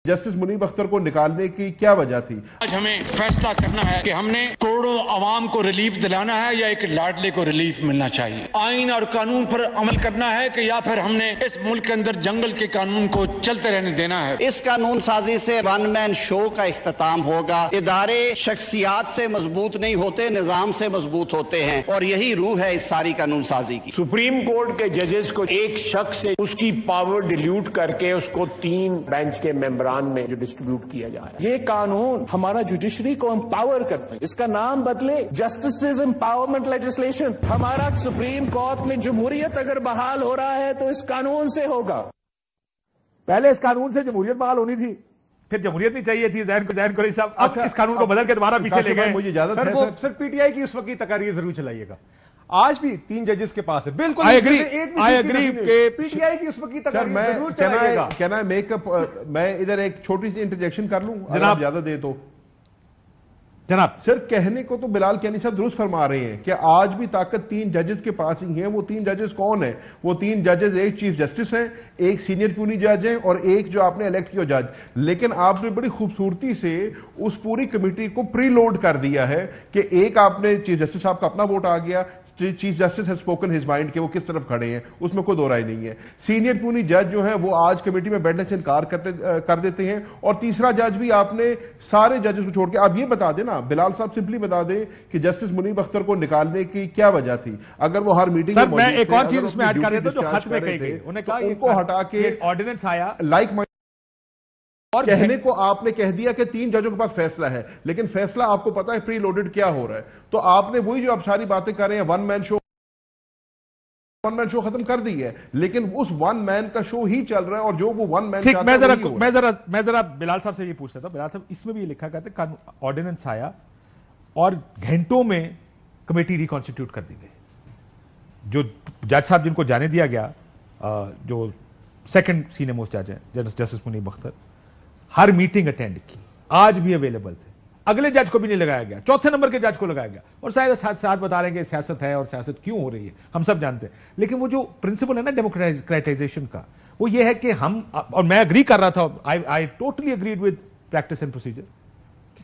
Justice Munib Akhtar को निकालने की क्या वजह थी? आज हमें फैसला करना है कि हमने करोड़ों आवाम को रिलीफ दिलाना है या एक लाडले को रिलीफ मिलना चाहिए। आइन और कानून पर अमल करना है कि या फिर हमने इस मुल्क के अंदर जंगल के कानून को चलते रहने देना है। इस कानून साजी से वन मैन शो का इख्तिताम होगा। इदारे शख्सियात से मजबूत नहीं होते, निजाम से मजबूत होते हैं और यही रूह है इस सारी कानून साजी की। सुप्रीम कोर्ट के जजेस को एक शख्स से उसकी पावर डिल्यूट करके उसको 3 बेंच के मेंबर में जो डिस्ट्रीब्यूट किया जा रहा है, ये कानून हमारा जुडिशरी को एम्पावर करते हैं। इसका नाम बदले जस्टिस एम्पावरमेंट लेजिस्लेशन। हमारा सुप्रीम कोर्ट में जमहूरियत अगर बहाल हो रहा है तो इस कानून से होगा। पहले इस कानून से जमहूरियत बहाल होनी थी, फिर जमहूरियत नहीं चाहिए थी। जहन कुरैशी साहब अब इस कानून को बदल के दोबारा पीछे ले गए। मुझे इजाजत है सर पीटीआई की उस वक्त की तकरीर जरूर चलाइएगा। आज भी 3 जजेस के पास है। बिल्कुल आई एग्री के पीटीआई की उस वक्त की तकरीर जरूर चलाइएगा। कहना मेकअप मैं इधर एक छोटी सी इंटरजेक्शन कर लूं जनाब, इजाजत दे तो। जनाब सर कहने को तो बिलाल कैनी साहब दुरुस्त फरमा रहे हैं कि आज भी ताकत 3 जजेस के पास ही है। वो 3 जजेस कौन है? वो 3 जजेस, एक चीफ जस्टिस हैं, एक सीनियर प्यूनी जज हैं और एक जो आपने इलेक्ट किया जज। लेकिन आपने बड़ी खूबसूरती से उस पूरी कमेटी को प्री लोड कर दिया है कि एक आपने चीफ जस्टिस साहब का अपना वोट आ गया, chief justice has spoken his mind के वो किस तरफ खड़े हैं, उसमें कोई दो राय नहीं है। सीनियर प्यूनी जज जो है वो आज कमेटी में बैठने से इनकार कर देते हैं और तीसरा जज भी आपने सारे जजेस को छोड़ के। आप ये बता दें ना, बिलाल साहब सिंपली बता दें कि जस्टिस मुनीब अख्तर को निकालने की क्या वजह थी? अगर वो हर मीटिंग में मैं एक और चीज इसमें ऐड कर देता हूं जो खत में कही गई, उन्हें कहा उनको हटा के ऑर्डिनेंस आया लाइक और कहने को आपने कह दिया कि 3 जजों के पास फैसला है, लेकिन फैसला आपको पता है प्री लोडेड क्या हो रहा है। तो आपने वही जो आप सारी बातें कर रहे हैं, वन मैन शो खत्म कर दी है, लेकिन उस वन मैन का शो ही चल रहा है और जो वो वन मैन ठीक। मैं जरा बिलाल साहब से ये पूछ रहा था। बिलाल साहब, इसमें भी ये लिखा गया था ऑर्डिनेंस आया और घंटों में कमेटी रिकॉन्स्टिट्यूट कर दी गई। जो जज साहब जिनको जाने दिया गया, जो सेकंड सीनियर मोस्ट जज है जस्टिस मुनीब अख्तर, हर मीटिंग अटेंड की, आज भी अवेलेबल थे। अगले जज को भी नहीं लगाया गया, चौथे नंबर के जज को लगाया गया। और शायद साथ बता रहे हैं कि सियासत है और सियासत क्यों हो रही है, हम सब जानते हैं। लेकिन वो जो प्रिंसिपल है ना डेमोक्रेटाइजेशन का, वो ये है कि हम, और मैं अग्री कर रहा था, I totally agreed with practice and procedure.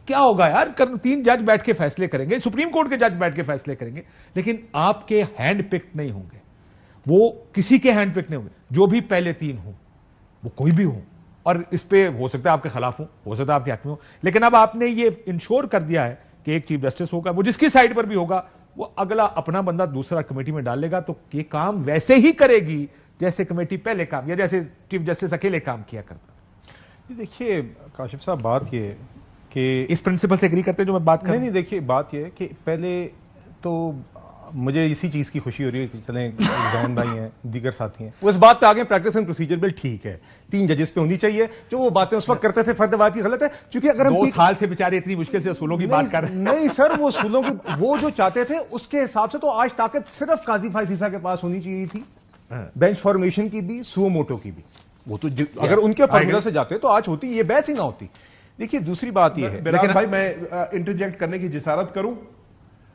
क्या होगा यार, 3 जज बैठ के फैसले करेंगे, सुप्रीम कोर्ट के जज बैठ के फैसले करेंगे, लेकिन आपके हैंड पिक्ड नहीं होंगे, वो किसी के हैंड पिक्ड नहीं होंगे। जो भी पहले 3 हो, वो कोई भी हो, और इस पे हो सकता है आपके खिलाफ हो सकता है आपके हक में हो, लेकिन अब आपने ये इंश्योर कर दिया है कि एक चीफ जस्टिस होगा, वो जिसकी साइड पर भी होगा, वो अगला अपना बंदा दूसरा कमेटी में डालेगा, तो ये काम वैसे ही करेगी जैसे कमेटी पहले काम, या जैसे चीफ जस्टिस अकेले काम किया करता। देखिए काशिफ साहब, बात ये कि इस प्रिंसिपल से एग्री करते हैं जो मैं बात कर नहीं, देखिए बात ये है कि पहले तो मुझे इसी चीज की खुशी हो रही है कि चलें जैन भाई हैं, दीगर साथी हैं, वो इस बात पे आगे प्रैक्टिस एंड प्रोसीजर बिल ठीक है, 3 जजेस पे होनी चाहिए। जो वो बातें उस वक्त करते थे फर्दवाद की गलत है, क्योंकि अगर हम 2 साल से बेचारे इतनी मुश्किल से असूलों की बात कर रहे हैं। नहीं सर, वो असूलों की वो जो चाहते थे उसके हिसाब से तो आज ताकत सिर्फ काजी फायसीसा के पास होनी चाहिए थी, बेंच फॉर्मेशन की भी, सुओ मोटो की भी। वो तो अगर उनके फॉर्मूला से जाते तो आज होती, ये बहस ही ना होती। देखिए दूसरी बात यह है, बिलाल भाई मैं इंटरजेक्ट करने की जिसारत करूं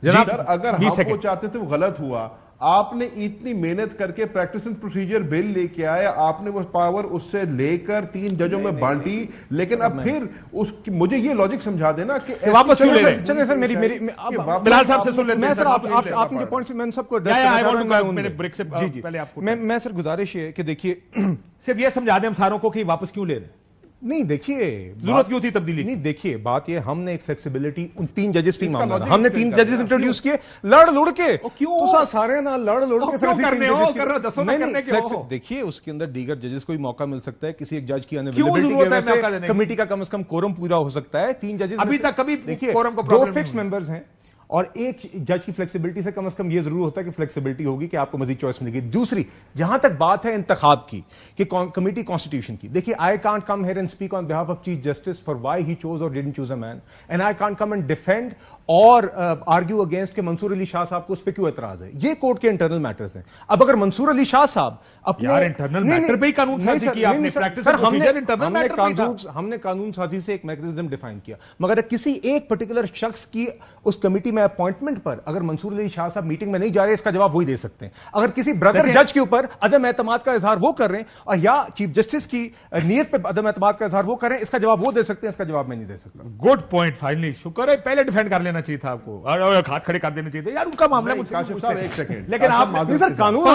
सर, अगर हम वो चाहते थे वो गलत हुआ। आपने इतनी मेहनत करके प्रैक्टिस एंड प्रोसीजर बिल लेके आए, आपने वो पावर उससे लेकर 3 जजों में बांटी, लेकिन अब फिर उसकी मुझे ये लॉजिक समझा देना कि वापस क्यों ले रहे हैं? चलिए सर, मेरी बिलाल साहब से सुन लेते हैं। सर आपने पॉइंट से मैं सबको मैं सर गुजारिश है कि देखिए सिर्फ ये समझा दें हम सारों को कि वापस क्यों ले रहे हैं। नहीं देखिए, जरूरत क्यों थी तब्दीली? नहीं देखिए, बात ये, हमने एक फ्लेक्सिबिलिटी उन 3 जजेस पे मांगा, हमने 3 जजेस इंट्रोड्यूस किए लड़ के। क्यों तो सारे ना लड़ के करने देखिए, उसके अंदर दीगर जजेस को भी मौका मिल सकता है, किसी एक जज की अनअवेलेबिलिटी कमेटी का कम से कम कोरम पूरा हो सकता है। 3 जजेस अभी तक कभी देखिए 2 फिक्स्ड मेंबर्स हैं और एक जज की फ्लेक्सिबिलिटी से कम ये जरूर होता है कि फ्लेक्सिबिलिटी होगी कि आपको मजीद चॉइस मिलेगी। दूसरी, जहां तक बात है इंतखाब की कि कमेटी कॉन्स्टिट्यूशन की, देखिए I can't come here and speak on behalf of chief justice for why he chose or didn't choose a man, and I can't come and defend or argue against K Mansoor Ali Shah साहब को उस पर क्यों एतराज है। ये कोर्ट के internal matters हैं। अब अगर मंसूर अली शाह साहब अपने इंटरनल मैटर पे ही कानून साजी किया आपने, प्रैक्टिस सर हमने कानून साजी से एक मैकेनिज्म डिफाइन किया, मगर किसी एक पर्टिकुलर शख्स की उस कमेटी में में अपॉइंटमेंट पर अगर मंसूर अली शाह साहब मीटिंग में नहीं जा रहे, इसका जवाब वही दे सकते हैं। अगर किसी ब्रदर जज के ऊपर अदम एतमाद का इजहार वो कर रहे हैं और या चीफ जस्टिस की नीयत पर अदम एतमाद का इजहार वो कर रहे हैं, इसका जवाब वो दे सकते हैं, इसका जवाब मैं नहीं दे सकता। Good point. फाइनली शुक्र है, पहले डिफेंड कर लेना चाहिए था आपको और हाथ खड़े कर देना चाहिए था यार, उनका मामला मुझसे काशिफ साहब एक सेकंड, लेकिन आप सर कानून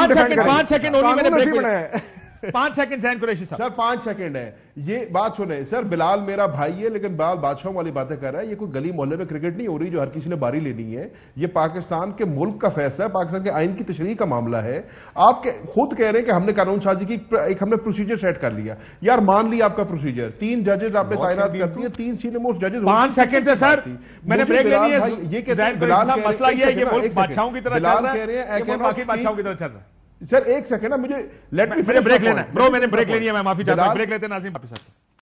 5 सेकंड ओनली मैंने ब्रेक बनाया 5 सेकंड जैन कुरैशी साहब। सर 5 सेकंड है, ये बात सुने सर। बिलाल मेरा भाई है, लेकिन बिलाल बादशाहों वाली बातें कर रहा है। ये कोई गली मोहल्ले में क्रिकेट नहीं हो रही जो हर किसी ने बारी लेनी है। ये पाकिस्तान के मुल्क का फैसला है, पाकिस्तान के आइन की तशरीह का मामला है। आप खुद कह रहे हैं कि हमने कानून साजी की एक हमने प्रोसीजर सेट कर लिया। यार मान लिया आपका प्रोसीजर, 3 जजेस आपने तैनात कर दिए, 3 सीनियर मोस्ट जजेस। 5 सेकंड से सर मैंने ब्रेक लेनी है। ये मसला ये है, ये मुल्क बादशाहों की तरह चल रहा है, ये बाकी बादशाहों की तरह चल रहा है। सर एक सेकंड ना, मुझे ब्रेक लेना है ब्रो, मैंने ब्रेक लेनी है, मैं माफी चाहता हूं। ब्रेक लेते हैं नाज़िम वापस आते हैं।